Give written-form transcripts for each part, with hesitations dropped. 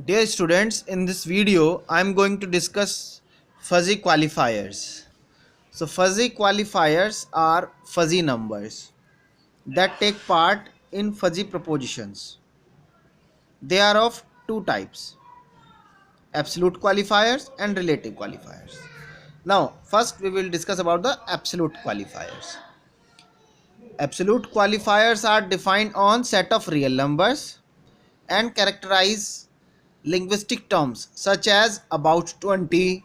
Dear students, in this video I am going to discuss fuzzy qualifiers. So fuzzy qualifiers are fuzzy numbers that take part in fuzzy propositions. They are of two types: absolute qualifiers and relative qualifiers. Now first we will discuss about the absolute qualifiers. Absolute qualifiers are defined on set of real numbers and characterize linguistic terms such as about 20,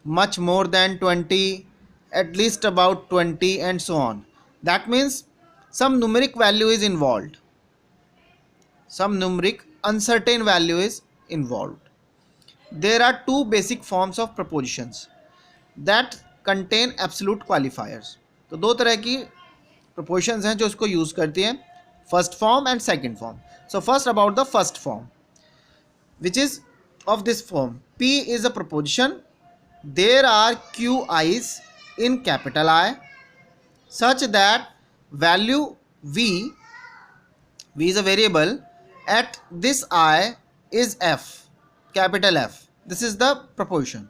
much more than 20, at least about 20, and so on. That means some numeric value is involved, some numeric uncertain value is involved. There are two basic forms of propositions that contain absolute qualifiers. तो दो तरह की propositions हैं जो इसको use करती हैं, first form and second form. So first about the first form, which is of this form. P is a proposition. There are QI's in capital I such that value V is a variable, at this I is F, capital F. This is the proposition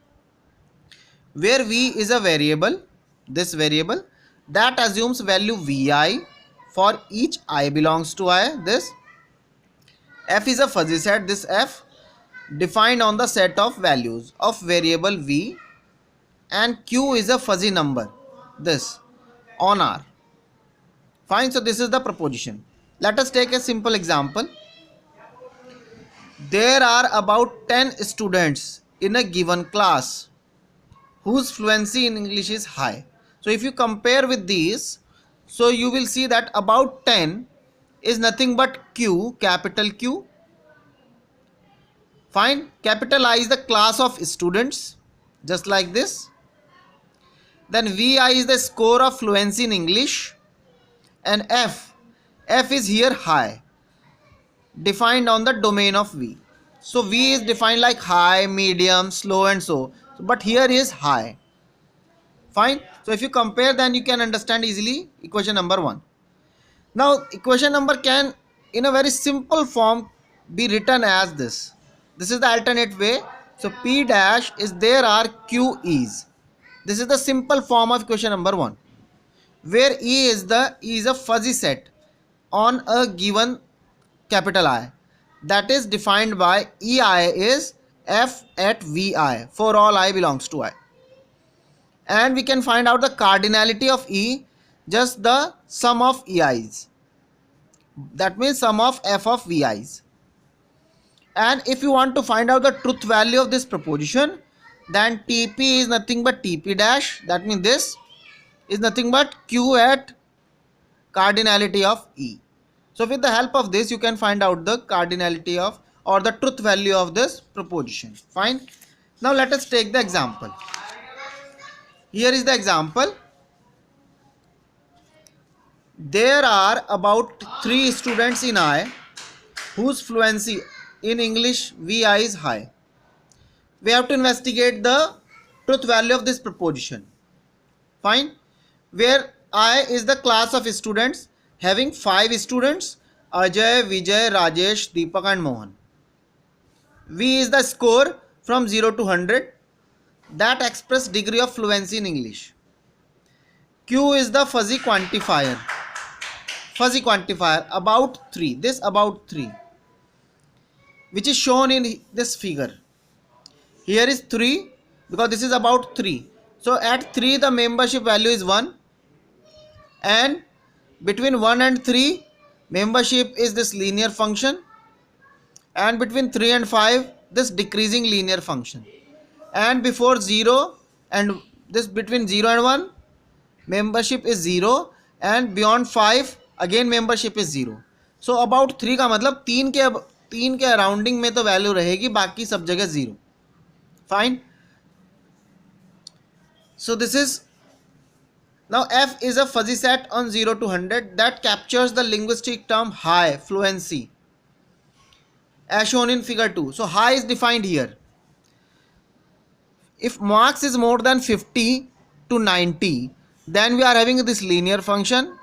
where V is a variable, this variable that assumes value Vi for each I belongs to I. This F is a fuzzy set, this F defined on the set of values of variable V, and Q is a fuzzy number, this on R. Fine, so this is the proposition. Let us take a simple example. There are about 10 students in a given class whose fluency in English is high. So if you compare with these, so you will see that about 10 is nothing but Q, capital Q. Fine, capital I is the class of students, just like this. Then Vi is the score of fluency in English, and F is here high, defined on the domain of V. So V is defined like high, medium, slow, and so, but here is high. Fine, so if you compare, then you can understand easily equation number 1. Now equation number can in a very simple form be written as this. This is the alternate way. So P dash is there are QEs. This is the simple form of equation number 1, where E is a fuzzy set on a given capital I, that is defined by EI is F at Vi for all I belongs to I. And we can find out the cardinality of E, just the sum of EIs. That means sum of F of VI's. And if you want to find out the truth value of this proposition, then TP is nothing but TP dash. That means this is nothing but Q at cardinality of E. So with the help of this, you can find out the cardinality of or the truth value of this proposition. Fine. Now let us take the example. Here is the example. There are about 3 students in I whose fluency in English Vi is high. We have to investigate the truth value of this proposition. Fine. Where I is the class of students having 5 students: Ajay, Vijay, Rajesh, Deepak, and Mohan. V is the score from 0 to 100 that express degree of fluency in English. Q is the fuzzy quantifier about 3, this about 3, which is shown in this figure. Here is 3 because this is about 3. So at 3 the membership value is 1, and between 1 and 3 membership is this linear function, and between 3 and 5 this decreasing linear function, and before 0 and this between 0 and 1 membership is 0, and beyond 5 again membership is 0. So about 3 का मतलब 3 के अराउंडिंग में तो value रहेगी, बाकी सब जगह 0. Fine. So this is, now F is a fuzzy set on 0 to 100 that captures the linguistic term high fluency as shown in figure 2. So high is defined here. If marks is more than 50 to 90, then we are having this linear function,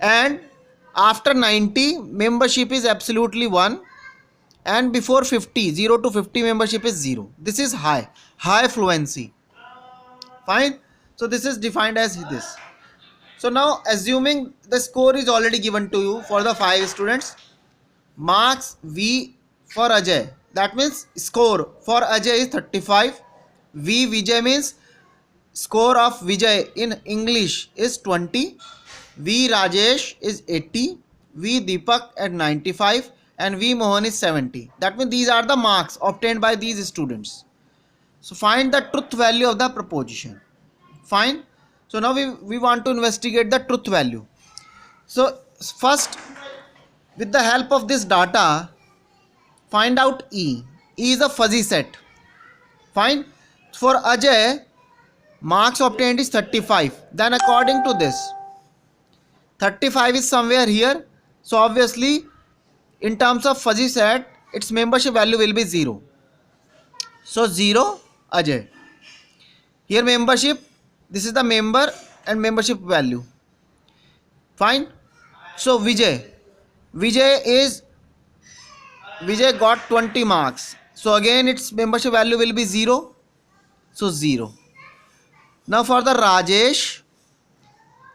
and after 90 membership is absolutely 1, and before 50, 0 to 50 membership is 0. This is high fluency. Fine. So this is defined as this. So now assuming the score is already given to you for the 5 students, marks V for Ajay, that means score for Ajay is 35, V Vijay means score of Vijay in English is 20, V Rajesh is 80, V Deepak at 95 and V Mohan is 70. That means these are the marks obtained by these students. So find the truth value of the proposition. Fine. So now we want to investigate the truth value. So first, with the help of this data, find out E. E is a fuzzy set. Fine. For Ajay, marks obtained is 35. Then according to this, 35 is somewhere here. So obviously, in terms of fuzzy set, its membership value will be 0. So 0 Ajay. Here membership, this is the member and membership value. Fine. So Vijay got 20 marks. So again its membership value will be 0. So 0. Now for the Rajesh,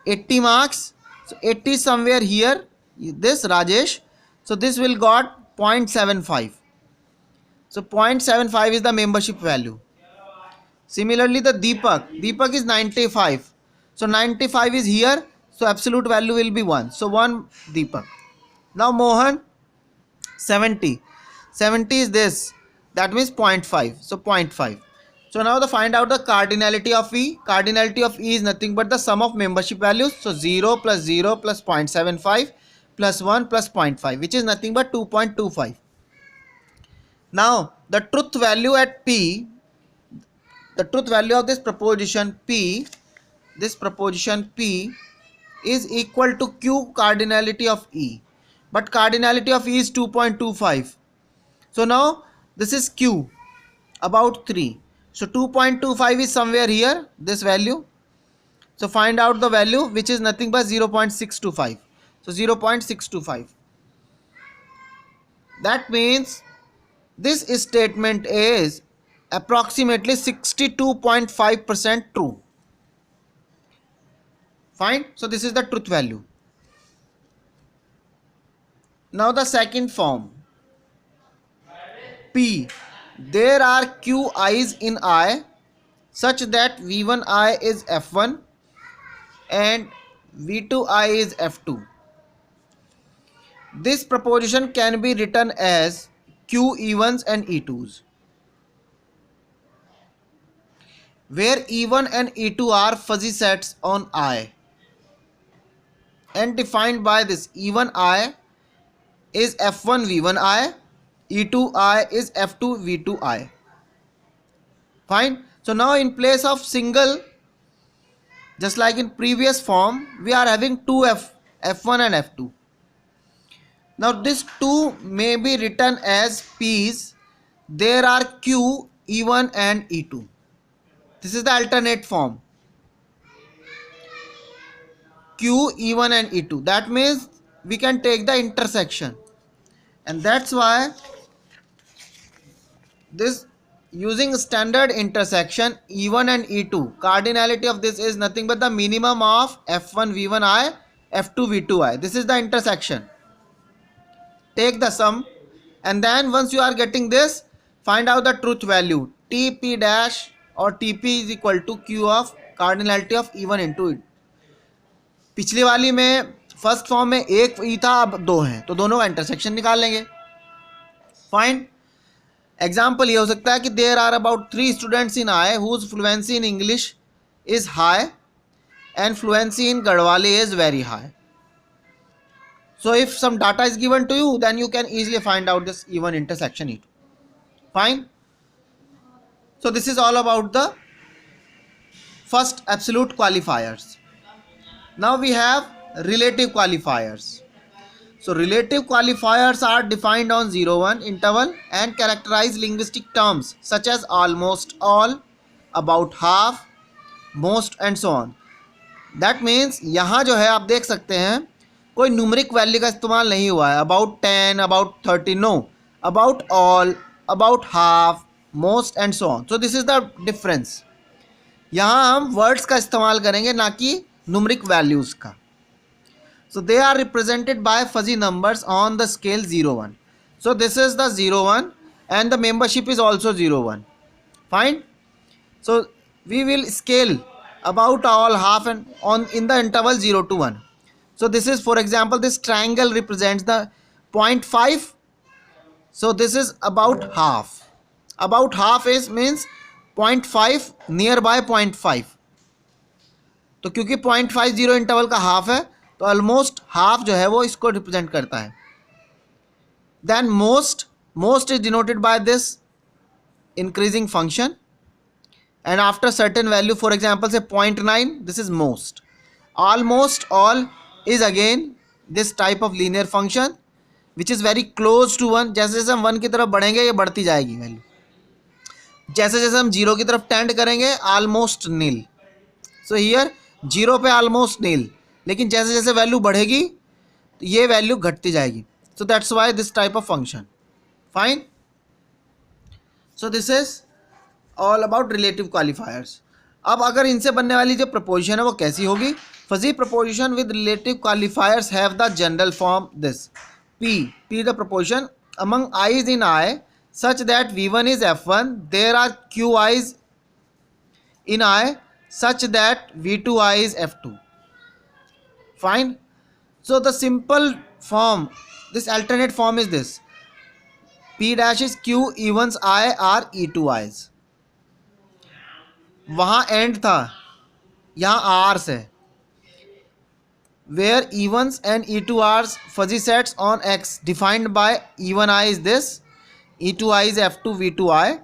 80 marks. So 80 is somewhere here. This Rajesh. So this will got 0.75. So 0.75 is the membership value. Similarly the Deepak is 95. So 95 is here. So absolute value will be 1. So 1 Deepak. Now Mohan, 70. 70 is this. That means 0.5. So 0.5. So now the find out the cardinality of E. Cardinality of E is nothing but the sum of membership values. So 0 plus 0 plus 0.75 plus 1 plus 0.5, which is nothing but 2.25. Now the truth value at P, the truth value of this proposition P is equal to Q cardinality of E. But cardinality of E is 2.25. So now this is Q, about 3. So 2.25 is somewhere here, this value. So find out the value, which is nothing but 0.625. So 0.625. That means this statement is approximately 62.5% true. Fine. So this is the truth value. Now the second form. P. There are Q i's in I such that V1I is F1 and V2I is F2. This proposition can be written as Q E1s and E2s, where E1 and E2 are fuzzy sets on I and defined by this. E1I is F1 V1I, E2I is F2 V2I. Fine. So now in place of single, just like in previous form, we are having two F1 and F2. Now this 2 may be written as P's. There are Q, E1 and E2. This is the alternate form. Q, E1 and E2. That means we can take the intersection. And that's why this using standard intersection E1 and E2, cardinality of this is nothing but the minimum of F1 V1I, F2 V2I. This is the intersection. Take the sum and then once you are getting this, find out the truth value. TP dash or TP is equal to Q of cardinality of E1 into E2. पिछली वाली में first form में एक ई था, अब 2 हैं, तो दोनों का इंटरसेक्शन निकाल लेंगे. फाइन. एग्जाम्पल ये हो सकता है कि there are about 3 students in I whose fluency in English is high and fluency in Garhwali is very high. So if some data is given to you, then you can easily find out this E1 intersection E2. Fine. So this is all about the first absolute qualifiers. Now we have relative qualifiers. So relative qualifiers are defined on 0-1 interval and characterize linguistic terms such as almost all, about half, most and so on. That means यहाँ जो है आप देख सकते हैं कोई numeric value का इस्तेमाल नहीं हुआ है. About 10, about 30, no. about all, about half, most and so on. So this is the difference. यहाँ हम वर्ड्स का इस्तेमाल करेंगे ना कि न्यूमरिक वैल्यूज का. So they are represented by fuzzy numbers on the scale 0 1. So this is the 0 1 and the membership is also 0 1. Fine. So we will scale about all, half and on in the interval 0 to 1. So this is, for example, this triangle represents the 0.5. So this is about half. About half is means 0.5 nearby 0.5. तो क्योंकि 0.50 interval का half है तो almost half जो है वो इसको represent करता है. Then most is denoted by this increasing function and after certain value, for example say 0.9, this is most. Almost all is again this type of linear function which is very close to 1. जैसे जैसे हम 1 की तरफ बढ़ेंगे ये बढ़ती जाएगी value. जैसे जैसे हम 0 की तरफ टेंड करेंगे almost nil. So here 0 पे almost nil, लेकिन जैसे जैसे वैल्यू बढ़ेगी तो ये वैल्यू घटती जाएगी. So that's why this type of function. Fine. So this is all about relative क्वालिफायर्स. अब अगर इनसे बनने वाली जो प्रपोजिशन है वो कैसी होगी? Fuzzy proposition with relative qualifiers have the general form this. P the proposition among i's in i such that v1 is f1, there are q i's in I such that v2i is f2. Fine. So the simple form, this alternate form is this: p dash is q e1's I are e2i's. वहाँ and था, यहाँ R's है. Where E1s and E2R's fuzzy sets on X defined by E1i is this, E2i is F2 V2i.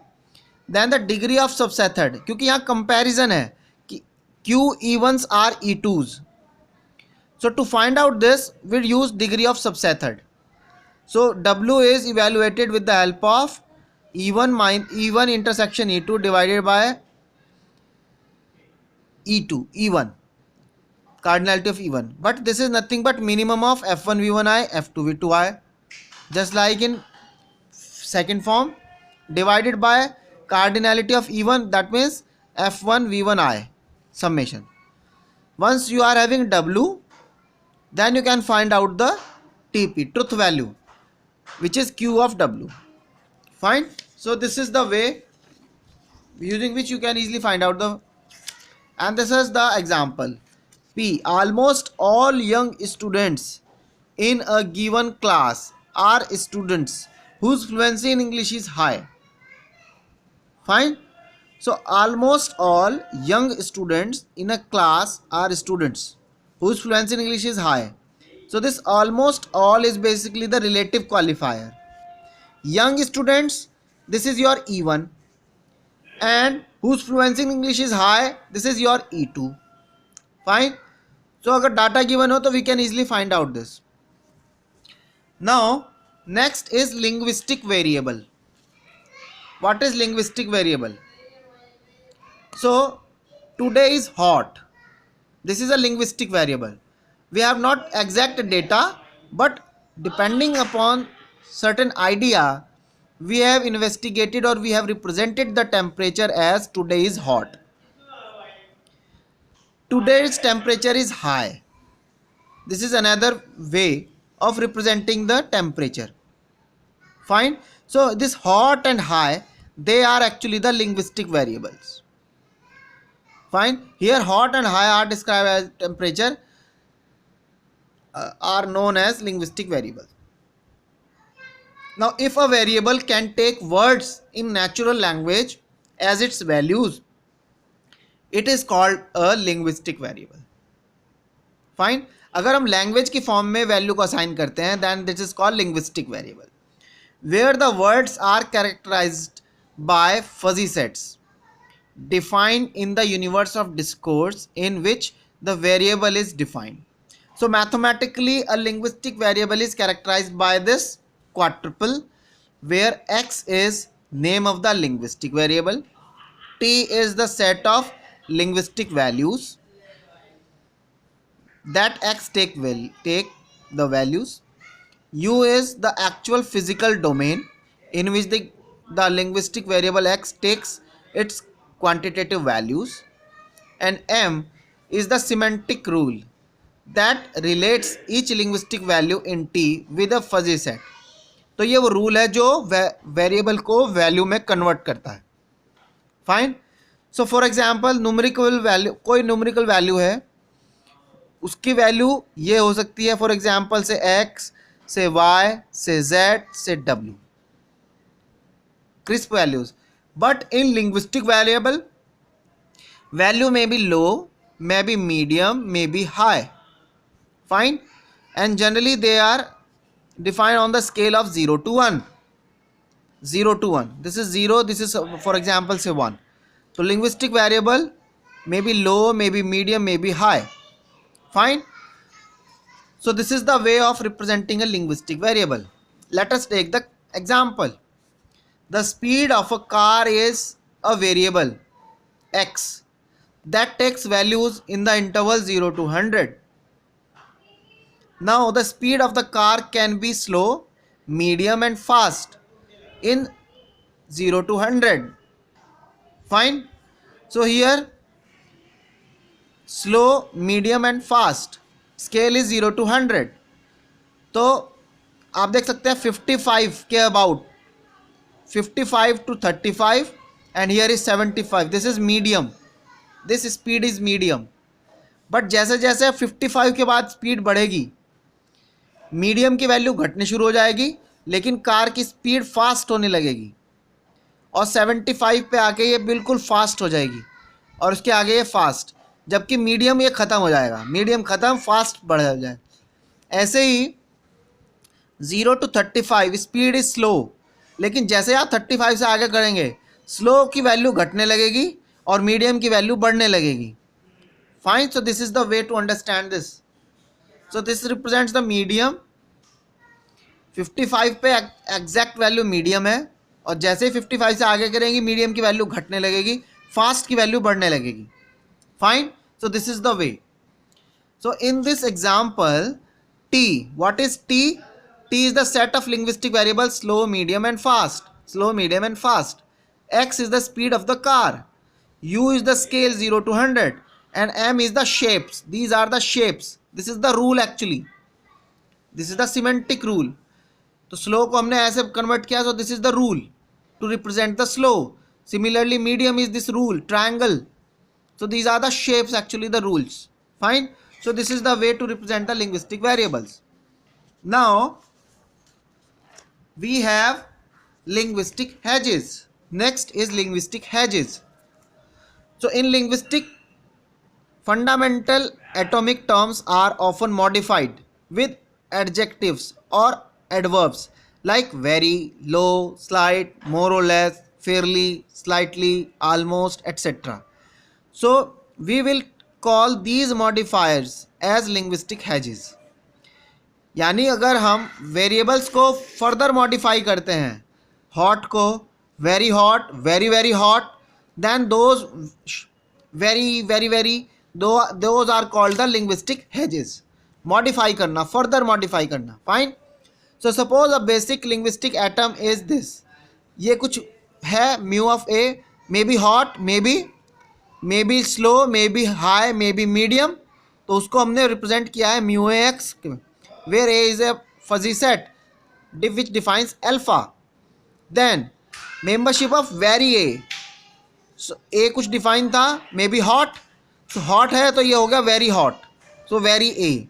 Then the degree of subset, क्योंकि यहाँ comparison है कि Q E1s are E2s. So to find out this, we'll use degree of subset. So W is evaluated with the help of E1 intersection E2 divided by E1, cardinality of E1, but this is nothing but minimum of F1 V1i, F2 V2i, just like in second form, divided by cardinality of E1, that means F1 V1i summation. Once you are having W, then you can find out the TP, truth value, which is Q of W. Fine. So this is the way using which you can easily find out the. And this is the example. P. Almost all young students in a given class are students whose fluency in English is high. Fine. So almost all young students in a class are students whose fluency in English is high. So this almost all is basically the relative qualifier. Young students, this is your E1. And whose fluency in English is high, this is your E2. Fine. So अगर data given हो तो we can easily find out this. Now next is linguistic variable. What is linguistic variable? So today is hot. This is a linguistic variable. We have not exact data, but depending upon certain idea, we have investigated or we have represented the temperature as today is hot. Today's temperature is high. This is another way of representing the temperature. Fine. So this hot and high, they are actually the linguistic variables. Fine. Here hot and high are described as temperature, are known as linguistic variables. Now if a variable can take words in natural language as its values, it is called a linguistic variable. Fine. अगर हम language की form में value को assign करते हैं then this is called linguistic variable, where the words are characterized by fuzzy sets defined in the universe of discourse in which the variable is defined. So mathematically a linguistic variable is characterized by this quadruple, where X is name of the linguistic variable, T is the set of linguistic values that X take the values, U is the actual physical domain in which the linguistic variable x takes its quantitative values, and M is the semantic rule that relates each linguistic value in T with a fuzzy set. तो ये वो rule है जो variable को value में convert करता है. Fine. So for example numerical value, कोई न्यूमेरिकल वैल्यू है, उसकी वैल्यू ये हो सकती है फॉर एग्जाम्पल से x से y से z से w, crisp values. But in linguistic variable, value may be low, may be medium, may be high. Fine. And generally they are defined on the scale of 0 to 1. 0 to 1. This is 0, this is for example say 1. So linguistic variable may be low, may be medium, may be high. Fine. So this is the way of representing a linguistic variable. Let us take the example. The speed of a car is a variable x that takes values in the interval 0 to 100. Now the speed of the car can be slow, medium and fast in 0 to 100. Fine. So here slow, medium and fast scale is 0 to 100. तो आप देख सकते हैं 55 के about, 55 to 35 and here is 75. This is medium. This speed is medium. But जैसे जैसे 55 के बाद स्पीड बढ़ेगी, मीडियम की वैल्यू घटने शुरू हो जाएगी, लेकिन कार की स्पीड फास्ट होने लगेगी और 75 पे आके ये बिल्कुल फास्ट हो जाएगी और उसके आगे ये फास्ट, जबकि मीडियम ये ख़त्म हो जाएगा, मीडियम ख़त्म, फास्ट बढ़ जाए. ऐसे ही 0 to 35 स्पीड इज स्लो, लेकिन जैसे आप 35 से आगे करेंगे स्लो की वैल्यू घटने लगेगी और मीडियम की वैल्यू बढ़ने लगेगी. Fine. So this is the way to understand this. So this represents the medium. 55 पे एग्जैक्ट वैल्यू मीडियम है और जैसे ही 55 से आगे करेंगे मीडियम की वैल्यू घटने लगेगी, फास्ट की वैल्यू बढ़ने लगेगी. Fine. So this is the way. So in this example T, what is T? T is the set of linguistic variables slow, medium and fast. Slow, medium and fast. X is the speed of the car. U is the scale 0 to 100 and M is the shapes. These are the shapes. This is the rule actually. This is the semantic rule. तो slow को हमने ऐसे convert किया, so this is the rule to represent the slow. Similarly medium is this rule, triangle. So these are the shapes actually, the rules. Fine. So this is the way to represent the linguistic variables. Now we have linguistic hedges. Next is linguistic hedges. So in linguistic, fundamental atomic terms are often modified with adjectives or adverbs like very, low, slight, more or less, fairly, slightly, almost, etc. So we will call these modifiers as linguistic hedges. यानी अगर हम variables को further modify करते हैं, hot को very hot, very very hot, then those very very very, those are called the linguistic hedges. Modify करना, further modify करना. Fine. So suppose a basic linguistic atom is this. ये कुछ है, mu of A may be hot, may be slow, may be high, may be medium. तो उसको हमने represent किया है mu A x, where A is a fuzzy set which defines alpha. Then membership of very A. So A कुछ define था, मे be hot, तो hot है तो ये हो गया very hot, so very A.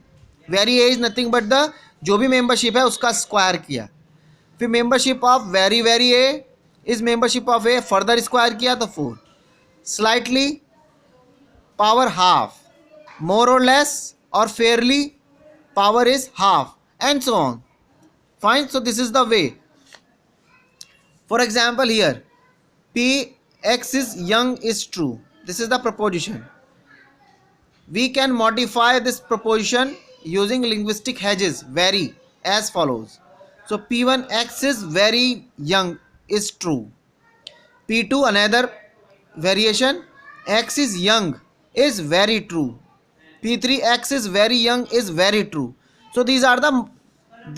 Very A is nothing but the जो भी मेंबरशिप है उसका स्क्वायर किया. फिर membership of very very A is membership of A, further square किया तो 4. Slightly power half, more or less और Fairlie power is half, and so on. Fine. So this is the way. For example here, P x is young is true. This is the proposition. We can modify this proposition using linguistic hedges very as follows. So P1 x is very young is true. P2 another variation, x is young is very true. P3 x is very young is very true. So these are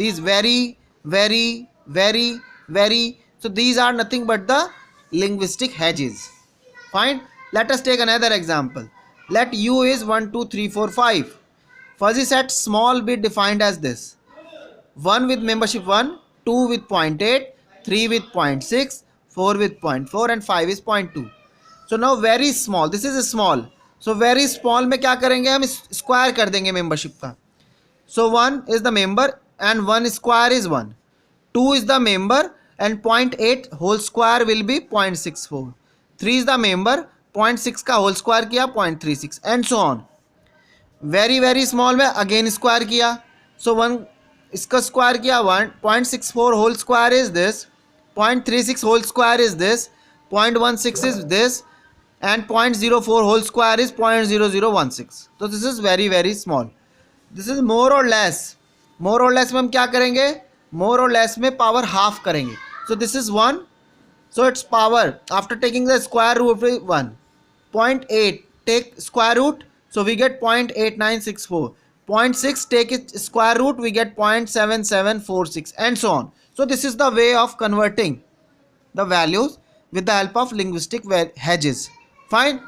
these very very very very. So these are nothing but the linguistic hedges. Fine. Let us take another example. Let U is 1, 2, 3, 4, 5. Fuzzy set small bit defined as this: 1 with membership 1, 2 with 0.8, 3 with 0.6, 4 with 0.4 and 5 is 0.2. So now very small, this is small. So very small में क्या करेंगे हम, square कर देंगे membership का. So 1 is the member and 1 square is 1. 2 is the member and 0.8 whole square will be 0.64. 3 is the member, 0.6 का whole square किया 0.36 and so on. very small में again square किया. So 1 इसका स्क्वायर किया 1.64 whole square is this, 0.36 whole square is this, 0.16 is this and 0.04 whole square is 0.0016. तो this is very small. This is more or less. More or less में हम क्या करेंगे, मोर or less में power half करेंगे. So this is 1. So it's power after taking the square root 1. 0.8 take square root, so we get 0.8964. 0.6 take its square root, we get 0.7746 and so on. So this is the way of converting the values with the help of linguistic hedges. Fine.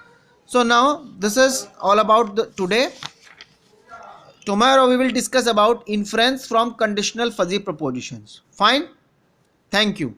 So now this is all about today. Tomorrow we will discuss about inference from conditional fuzzy propositions. Fine. Thank you.